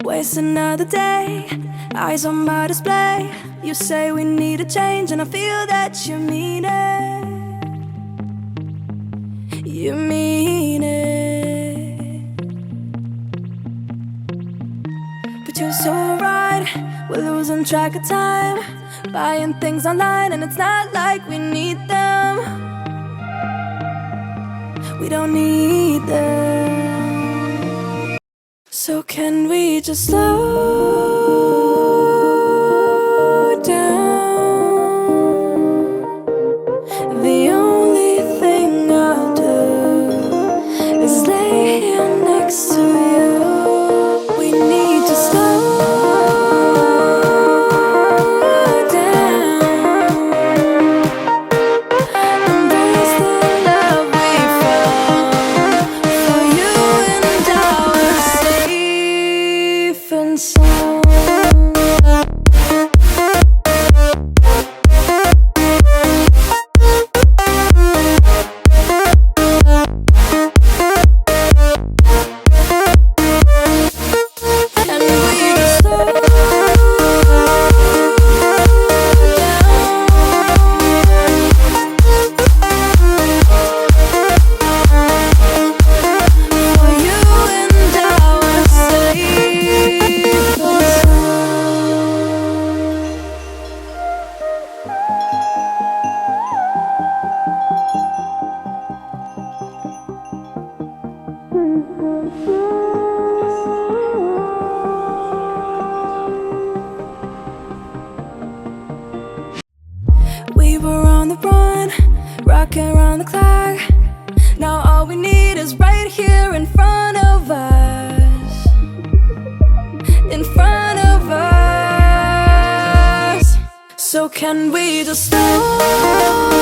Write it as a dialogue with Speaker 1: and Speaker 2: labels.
Speaker 1: Waste another day, eyes on my display. You say we need a change, and I feel that you mean it. You mean it. But you're so right, we're losing track of time, buying things online, and it's not like we need them. We don't need them. So can we just slow down? The only thing I'll do is lay here next to you. We need to slow down. Embrace the love we found. For you and I were safe and sound. We were on the run, rocking around the clock. Now all we need is right here in front of us. In front of us. So can we just slow